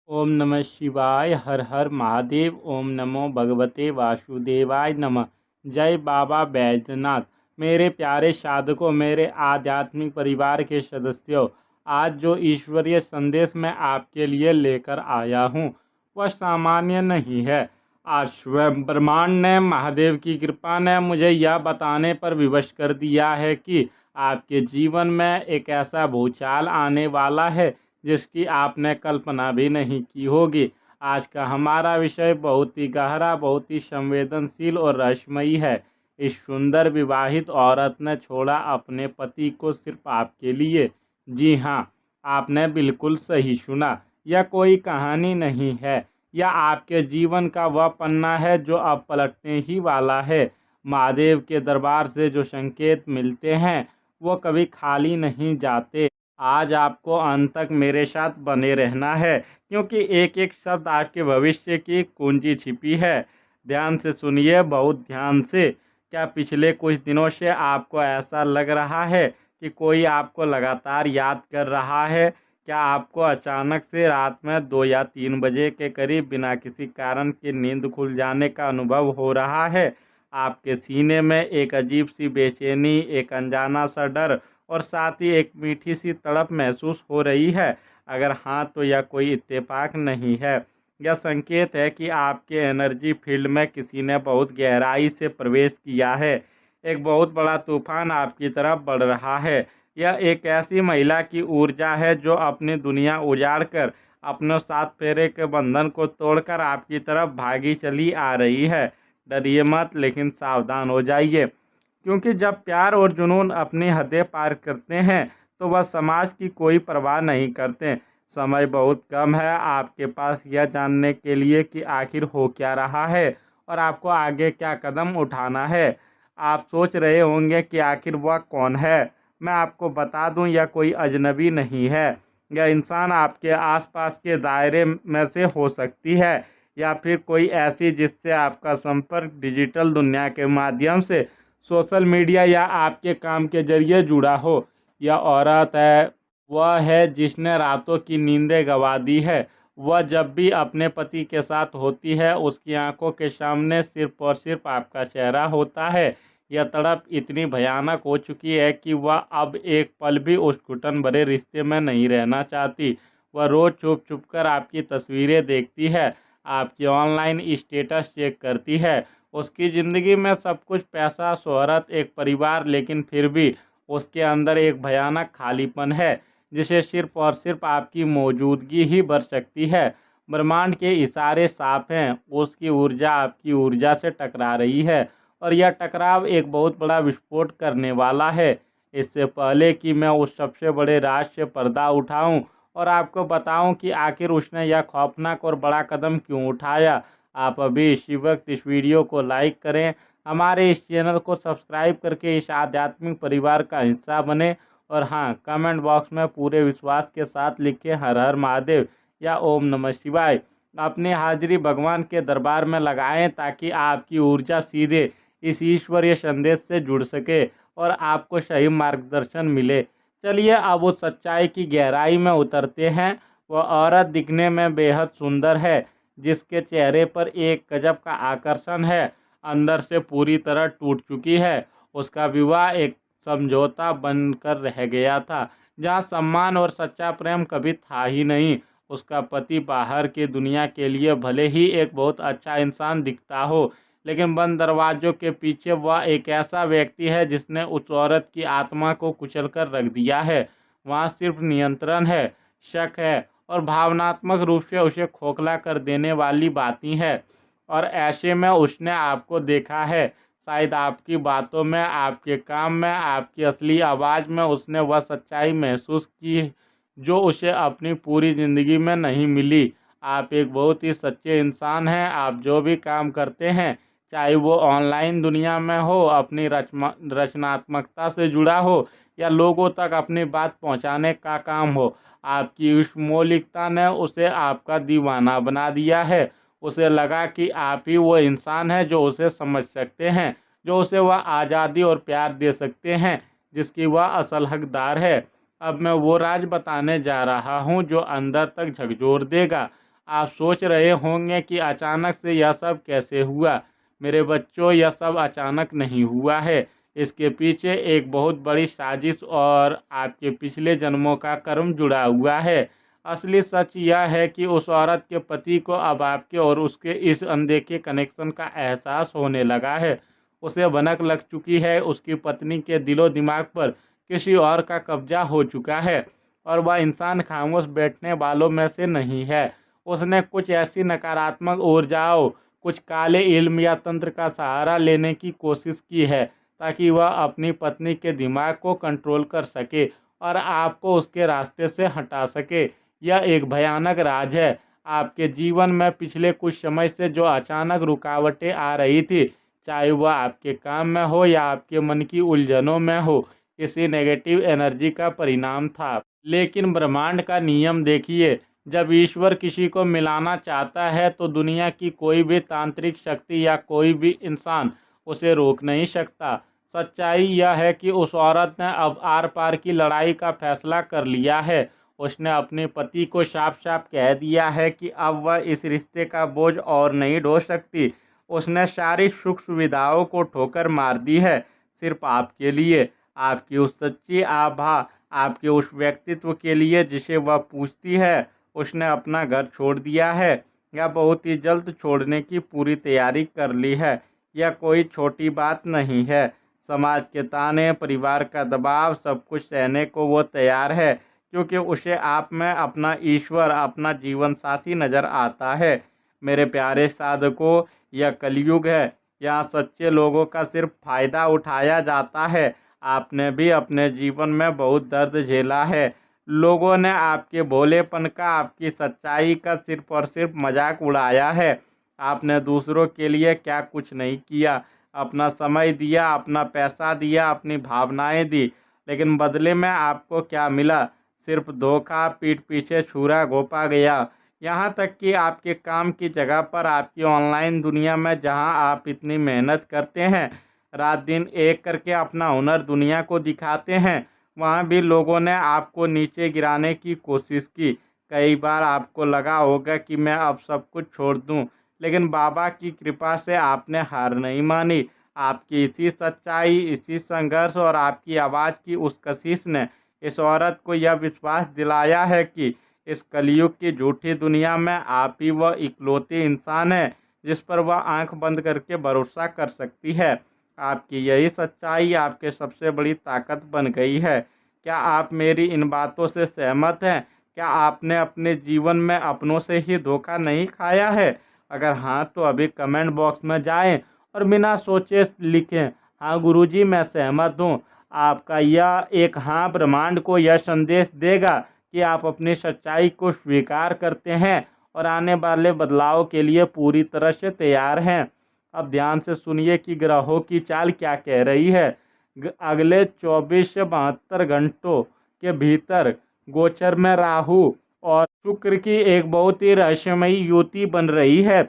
ओम नमः शिवाय। हर हर महादेव। ओम नमो भगवते वासुदेवाय नमः। जय बाबा बैजनाथ। मेरे प्यारे साधकों, मेरे आध्यात्मिक परिवार के सदस्यों, आज जो ईश्वरीय संदेश मैं आपके लिए लेकर आया हूँ वह सामान्य नहीं है। आज स्वयं ब्रह्मांड ने महादेव की कृपा ने मुझे यह बताने पर विवश कर दिया है कि आपके जीवन में एक ऐसा भूचाल आने वाला है जिसकी आपने कल्पना भी नहीं की होगी। आज का हमारा विषय बहुत ही गहरा, बहुत ही संवेदनशील और रहस्यमयी है। इस सुंदर विवाहित औरत ने छोड़ा अपने पति को सिर्फ आपके लिए। जी हाँ, आपने बिल्कुल सही सुना। यह कोई कहानी नहीं है, यह आपके जीवन का वह पन्ना है जो अब पलटने ही वाला है। महादेव के दरबार से जो संकेत मिलते हैं वो कभी खाली नहीं जाते। आज आपको अंत तक मेरे साथ बने रहना है, क्योंकि एक एक शब्द आपके भविष्य की कुंजी छिपी है। ध्यान से सुनिए, बहुत ध्यान से। क्या पिछले कुछ दिनों से आपको ऐसा लग रहा है कि कोई आपको लगातार याद कर रहा है? क्या आपको अचानक से रात में 2 या 3 बजे के करीब बिना किसी कारण के नींद खुल जाने का अनुभव हो रहा है? आपके सीने में एक अजीब सी बेचैनी, एक अनजाना सा डर और साथ ही एक मीठी सी तड़प महसूस हो रही है? अगर हाँ, तो यह कोई इत्तेफाक नहीं है। यह संकेत है कि आपके एनर्जी फील्ड में किसी ने बहुत गहराई से प्रवेश किया है। एक बहुत बड़ा तूफान आपकी तरफ बढ़ रहा है। यह एक ऐसी महिला की ऊर्जा है जो अपनी दुनिया उजाड़ कर, अपने 7 फेरे के बंधन को तोड़कर आपकी तरफ भागी चली आ रही है। डरिए मत, लेकिन सावधान हो जाइए, क्योंकि जब प्यार और जुनून अपनी हदें पार करते हैं तो वह समाज की कोई परवाह नहीं करते। समय बहुत कम है आपके पास यह जानने के लिए कि आखिर हो क्या रहा है और आपको आगे क्या कदम उठाना है। आप सोच रहे होंगे कि आखिर वह कौन है। मैं आपको बता दूं, यह कोई अजनबी नहीं है। यह इंसान आपके आसपास के दायरे में से हो सकती है, या फिर कोई ऐसी जिससे आपका संपर्क डिजिटल दुनिया के माध्यम से, सोशल मीडिया या आपके काम के जरिए जुड़ा हो। यह औरत है, वह है जिसने रातों की नींदें गंवा दी है। वह जब भी अपने पति के साथ होती है उसकी आंखों के सामने सिर्फ और सिर्फ आपका चेहरा होता है। यह तड़प इतनी भयानक हो चुकी है कि वह अब एक पल भी उस घुटन भरे रिश्ते में नहीं रहना चाहती। वह रोज़ छुप छुप कर आपकी तस्वीरें देखती है, आपकी ऑनलाइन स्टेटस चेक करती है। उसकी ज़िंदगी में सब कुछ, पैसा, शोहरत, एक परिवार, लेकिन फिर भी उसके अंदर एक भयानक खालीपन है जिसे सिर्फ और सिर्फ आपकी मौजूदगी ही भर सकती है। ब्रह्मांड के इशारे साफ हैं, उसकी ऊर्जा आपकी ऊर्जा से टकरा रही है और यह टकराव एक बहुत बड़ा विस्फोट करने वाला है। इससे पहले कि मैं उस सबसे बड़े राज से पर्दा उठाऊं और आपको बताऊं कि आखिर उसने यह खौफनाक और बड़ा कदम क्यों उठाया, आप अभी इसी वक्त इस वीडियो को लाइक करें, हमारे इस चैनल को सब्सक्राइब करके इस आध्यात्मिक परिवार का हिस्सा बने, और हाँ, कमेंट बॉक्स में पूरे विश्वास के साथ लिखें हर हर महादेव या ओम नमः शिवाय। अपनी हाजिरी भगवान के दरबार में लगाएं ताकि आपकी ऊर्जा सीधे इस ईश्वरीय संदेश से जुड़ सके और आपको सही मार्गदर्शन मिले। चलिए अब उस सच्चाई की गहराई में उतरते हैं। वह औरत दिखने में बेहद सुंदर है, जिसके चेहरे पर एक गजब का आकर्षण है, अंदर से पूरी तरह टूट चुकी है। उसका विवाह एक समझौता बनकर रह गया था, जहाँ सम्मान और सच्चा प्रेम कभी था ही नहीं। उसका पति बाहर की दुनिया के लिए भले ही एक बहुत अच्छा इंसान दिखता हो, लेकिन बंद दरवाजों के पीछे वह एक ऐसा व्यक्ति है जिसने उस औरत की आत्मा को कुचल कर रख दिया है। वहाँ सिर्फ नियंत्रण है, शक है और भावनात्मक रूप से उसे खोखला कर देने वाली बातें हैं। और ऐसे में उसने आपको देखा है, शायद आपकी बातों में, आपके काम में, आपकी असली आवाज़ में उसने वह सच्चाई महसूस की जो उसे अपनी पूरी ज़िंदगी में नहीं मिली। आप एक बहुत ही सच्चे इंसान हैं। आप जो भी काम करते हैं, चाहे वो ऑनलाइन दुनिया में हो, अपनी रचनात्मकता से जुड़ा हो, या लोगों तक अपनी बात पहुंचाने का काम हो, आपकी उस मौलिकता ने उसे आपका दीवाना बना दिया है। उसे लगा कि आप ही वो इंसान है जो उसे समझ सकते हैं, जो उसे वह आज़ादी और प्यार दे सकते हैं जिसकी वह असल हकदार है। अब मैं वो राज बताने जा रहा हूँ जो अंदर तक झकझोर देगा आप सोच रहे होंगे कि अचानक से यह सब कैसे हुआ। मेरे बच्चों, यह सब अचानक नहीं हुआ है। इसके पीछे एक बहुत बड़ी साजिश और आपके पिछले जन्मों का कर्म जुड़ा हुआ है। असली सच यह है कि उस औरत के पति को अब आपके और उसके इस अनदेखे कनेक्शन का एहसास होने लगा है। उसे भनक लग चुकी है, उसकी पत्नी के दिलो दिमाग पर किसी और का कब्जा हो चुका है और वह इंसान खामोश बैठने वालों में से नहीं है। उसने कुछ ऐसी नकारात्मक ऊर्जाओं, कुछ काले इल्म या तंत्र का सहारा लेने की कोशिश की है ताकि वह अपनी पत्नी के दिमाग को कंट्रोल कर सके और आपको उसके रास्ते से हटा सके। यह एक भयानक राज है। आपके जीवन में पिछले कुछ समय से जो अचानक रुकावटें आ रही थी, चाहे वह आपके काम में हो या आपके मन की उलझनों में हो, किसी नेगेटिव एनर्जी का परिणाम था। लेकिन ब्रह्मांड का नियम देखिए, जब ईश्वर किसी को मिलाना चाहता है तो दुनिया की कोई भी तांत्रिक शक्ति या कोई भी इंसान उसे रोक नहीं सकता। सच्चाई यह है कि उस औरत ने अब आर पार की लड़ाई का फैसला कर लिया है। उसने अपने पति को साफ साफ कह दिया है कि अब वह इस रिश्ते का बोझ और नहीं ढो सकती। उसने सारी सुख सुविधाओं को ठोकर मार दी है, सिर्फ आपके लिए, आपकी उस सच्ची आभा, आपके उस व्यक्तित्व के लिए जिसे वह पूछती है। उसने अपना घर छोड़ दिया है या बहुत ही जल्द छोड़ने की पूरी तैयारी कर ली है। यह कोई छोटी बात नहीं है। समाज के ताने, परिवार का दबाव, सब कुछ सहने को वो तैयार है क्योंकि उसे आप में अपना ईश्वर, अपना जीवन साथी नजर आता है। मेरे प्यारे साधकों, यह कलयुग है। यहाँ सच्चे लोगों का सिर्फ फायदा उठाया जाता है। आपने भी अपने जीवन में बहुत दर्द झेला है। लोगों ने आपके भोलेपन का, आपकी सच्चाई का सिर्फ और सिर्फ मजाक उड़ाया है। आपने दूसरों के लिए क्या कुछ नहीं किया, अपना समय दिया, अपना पैसा दिया, अपनी भावनाएं दी, लेकिन बदले में आपको क्या मिला? सिर्फ धोखा, पीठ पीछे छुरा घोंपा गया। यहाँ तक कि आपके काम की जगह पर, आपकी ऑनलाइन दुनिया में जहाँ आप इतनी मेहनत करते हैं, रात दिन एक करके अपना हुनर दुनिया को दिखाते हैं, वहाँ भी लोगों ने आपको नीचे गिराने की कोशिश की। कई बार आपको लगा होगा कि मैं अब सब कुछ छोड़ दूँ, लेकिन बाबा की कृपा से आपने हार नहीं मानी। आपकी इसी सच्चाई, इसी संघर्ष और आपकी आवाज़ की उस कशिश ने इस औरत को यह विश्वास दिलाया है कि इस कलयुग की झूठी दुनिया में आप ही वह इकलौती इंसान है जिस पर वह आंख बंद करके भरोसा कर सकती है। आपकी यही सच्चाई आपके सबसे बड़ी ताकत बन गई है। क्या आप मेरी इन बातों से सहमत हैं? क्या आपने अपने जीवन में अपनों से ही धोखा नहीं खाया है? अगर हाँ, तो अभी कमेंट बॉक्स में जाएं और बिना सोचे लिखें, हाँ गुरुजी, मैं सहमत हूँ। आपका यह एक हाँ ब्रह्मांड को यह संदेश देगा कि आप अपनी सच्चाई को स्वीकार करते हैं और आने वाले बदलाव के लिए पूरी तरह से तैयार हैं। अब ध्यान से सुनिए कि ग्रहों की चाल क्या कह रही है। अगले 24 से 72 घंटों के भीतर गोचर में राहु और शुक्र की एक बहुत ही रहस्यमयी युति बन रही है।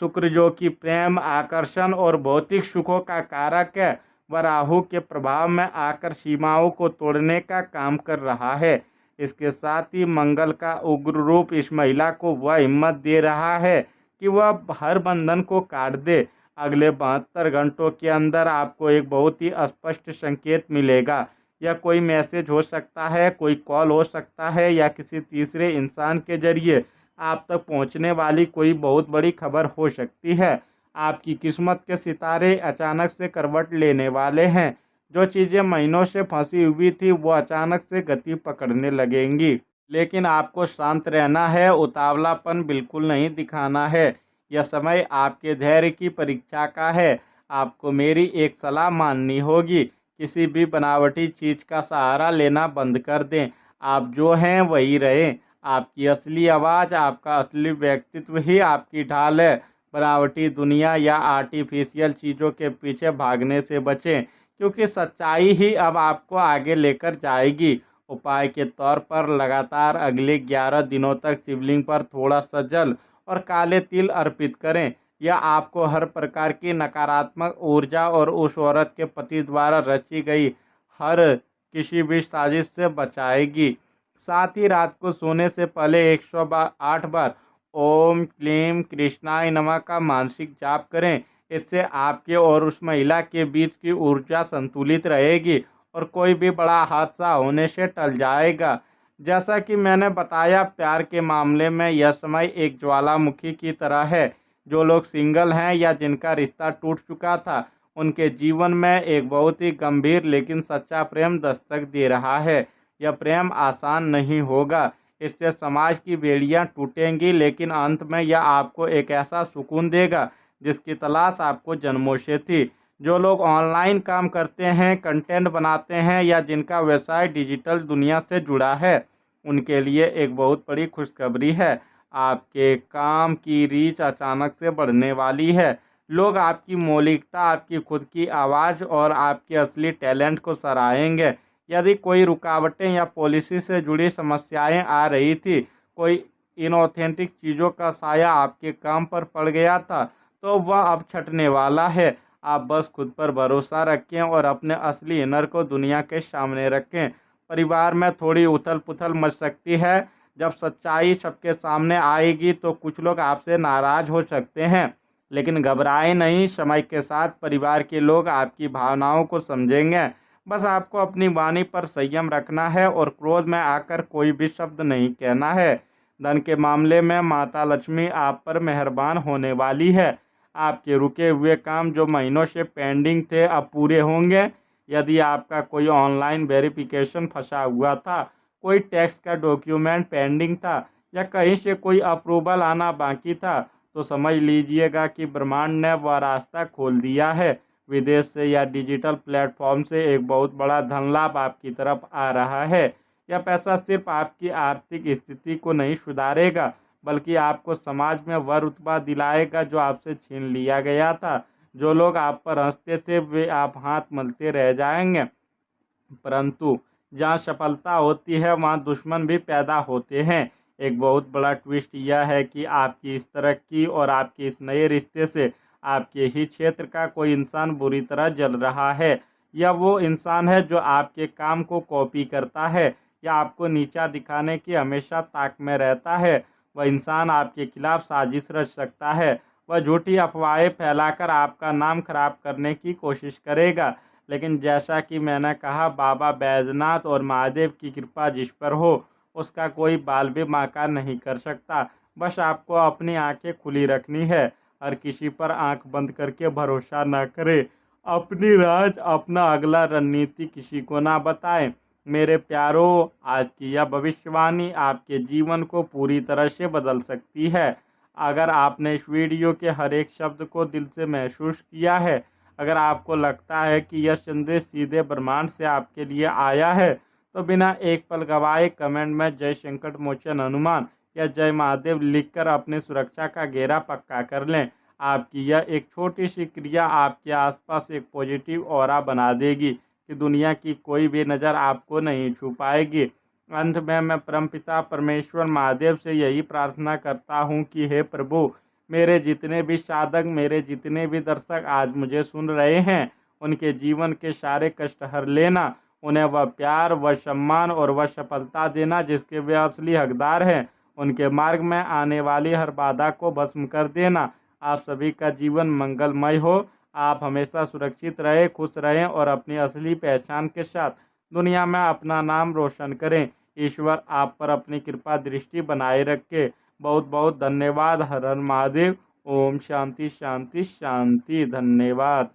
शुक्र जो कि प्रेम, आकर्षण और भौतिक सुखों का कारक है, वह राहु के प्रभाव में आकर सीमाओं को तोड़ने का काम कर रहा है। इसके साथ ही मंगल का उग्र रूप इस महिला को वह हिम्मत दे रहा है कि वह हर बंधन को काट दे। अगले 72 घंटों के अंदर आपको एक बहुत ही स्पष्ट संकेत मिलेगा। यह कोई मैसेज हो सकता है, कोई कॉल हो सकता है, या किसी तीसरे इंसान के जरिए आप तक पहुंचने वाली कोई बहुत बड़ी खबर हो सकती है। आपकी किस्मत के सितारे अचानक से करवट लेने वाले हैं। जो चीज़ें महीनों से फंसी हुई थी वो अचानक से गति पकड़ने लगेंगी। लेकिन आपको शांत रहना है, उतावलापन बिल्कुल नहीं दिखाना है। यह समय आपके धैर्य की परीक्षा का है। आपको मेरी एक सलाह माननी होगी, किसी भी बनावटी चीज़ का सहारा लेना बंद कर दें। आप जो हैं वही रहें। आपकी असली आवाज़, आपका असली व्यक्तित्व ही आपकी ढाल है। बनावटी दुनिया या आर्टिफिशियल चीज़ों के पीछे भागने से बचें, क्योंकि सच्चाई ही अब आपको आगे लेकर जाएगी। उपाय के तौर पर लगातार अगले 11 दिनों तक शिवलिंग पर थोड़ा सा जल और काले तिल अर्पित करें। यह आपको हर प्रकार की नकारात्मक ऊर्जा और उस औरत के पति द्वारा रची गई हर किसी भी साजिश से बचाएगी। साथ ही रात को सोने से पहले 108 बार ओम क्लीम कृष्णाय नमः का मानसिक जाप करें। इससे आपके और उस महिला के बीच की ऊर्जा संतुलित रहेगी और कोई भी बड़ा हादसा होने से टल जाएगा। जैसा कि मैंने बताया, प्यार के मामले में यह समय एक ज्वालामुखी की तरह है। जो लोग सिंगल हैं या जिनका रिश्ता टूट चुका था, उनके जीवन में एक बहुत ही गंभीर लेकिन सच्चा प्रेम दस्तक दे रहा है। यह प्रेम आसान नहीं होगा, इससे समाज की बेड़ियां टूटेंगी, लेकिन अंत में यह आपको एक ऐसा सुकून देगा जिसकी तलाश आपको जन्मों से थी। जो लोग ऑनलाइन काम करते हैं, कंटेंट बनाते हैं या जिनका व्यवसाय डिजिटल दुनिया से जुड़ा है, उनके लिए एक बहुत बड़ी खुशखबरी है। आपके काम की रीच अचानक से बढ़ने वाली है। लोग आपकी मौलिकता, आपकी खुद की आवाज़ और आपके असली टैलेंट को सराहेंगे। यदि कोई रुकावटें या पॉलिसी से जुड़ी समस्याएं आ रही थी, कोई इनऑथेंटिक चीज़ों का साया आपके काम पर पड़ गया था, तो वह अब छटने वाला है। आप बस खुद पर भरोसा रखें और अपने असली इनर को दुनिया के सामने रखें। परिवार में थोड़ी उथल पुथल मच सकती है। जब सच्चाई सबके सामने आएगी तो कुछ लोग आपसे नाराज हो सकते हैं, लेकिन घबराएं नहीं। समय के साथ परिवार के लोग आपकी भावनाओं को समझेंगे। बस आपको अपनी वाणी पर संयम रखना है और क्रोध में आकर कोई भी शब्द नहीं कहना है। धन के मामले में माता लक्ष्मी आप पर मेहरबान होने वाली है। आपके रुके हुए काम जो महीनों से पेंडिंग थे, अब पूरे होंगे। यदि आपका कोई ऑनलाइन वेरिफिकेशन फंसा हुआ था, कोई टैक्स का डॉक्यूमेंट पेंडिंग था या कहीं से कोई अप्रूवल आना बाकी था, तो समझ लीजिएगा कि ब्रह्मांड ने वह रास्ता खोल दिया है। विदेश से या डिजिटल प्लेटफॉर्म से एक बहुत बड़ा धन लाभ आपकी तरफ आ रहा है। यह पैसा सिर्फ आपकी आर्थिक स्थिति को नहीं सुधारेगा, बल्कि आपको समाज में वह रुतबा दिलाएगा जो आपसे छीन लिया गया था। जो लोग आप पर हंसते थे, वे आप हाथ मलते रह जाएंगे। परंतु जहाँ सफलता होती है, वहाँ दुश्मन भी पैदा होते हैं। एक बहुत बड़ा ट्विस्ट यह है कि आपकी इस तरक्की और आपके इस नए रिश्ते से आपके ही क्षेत्र का कोई इंसान बुरी तरह जल रहा है। यह वो इंसान है जो आपके काम को कॉपी करता है या आपको नीचा दिखाने की हमेशा ताक में रहता है। वह इंसान आपके खिलाफ साजिश रच सकता है। वह झूठी अफवाहें फैलाकर आपका नाम खराब करने की कोशिश करेगा। लेकिन जैसा कि मैंने कहा, बाबा बैजनाथ और महादेव की कृपा जिस पर हो, उसका कोई बाल भी बांका नहीं कर सकता। बस आपको अपनी आंखें खुली रखनी है। हर किसी पर आंख बंद करके भरोसा ना करें। अपनी राज, अपना अगला रणनीति किसी को ना बताएं। मेरे प्यारों, आज की यह भविष्यवाणी आपके जीवन को पूरी तरह से बदल सकती है। अगर आपने इस वीडियो के हर एक शब्द को दिल से महसूस किया है, अगर आपको लगता है कि यह संदेश सीधे ब्रह्मांड से आपके लिए आया है, तो बिना एक पल गवाए कमेंट में जय संकट मोचन हनुमान या जय महादेव लिखकर अपनी सुरक्षा का घेरा पक्का कर लें। आपकी यह एक छोटी सी क्रिया आपके आसपास एक पॉजिटिव ऑरा बना देगी कि दुनिया की कोई भी नज़र आपको नहीं छू पाएगी। अंत में मैं परमपिता परमेश्वर महादेव से यही प्रार्थना करता हूँ कि हे प्रभु, मेरे जितने भी साधक, मेरे जितने भी दर्शक आज मुझे सुन रहे हैं, उनके जीवन के सारे कष्ट हर लेना। उन्हें वह प्यार, वह सम्मान और वह सफलता देना जिसके वे असली हकदार हैं। उनके मार्ग में आने वाली हर बाधा को भस्म कर देना। आप सभी का जीवन मंगलमय हो। आप हमेशा सुरक्षित रहें, खुश रहें और अपनी असली पहचान के साथ दुनिया में अपना नाम रोशन करें। ईश्वर आप पर अपनी कृपा दृष्टि बनाए रखे। बहुत बहुत धन्यवाद। हर हर महादेव। ओम शांति शांति शांति। धन्यवाद।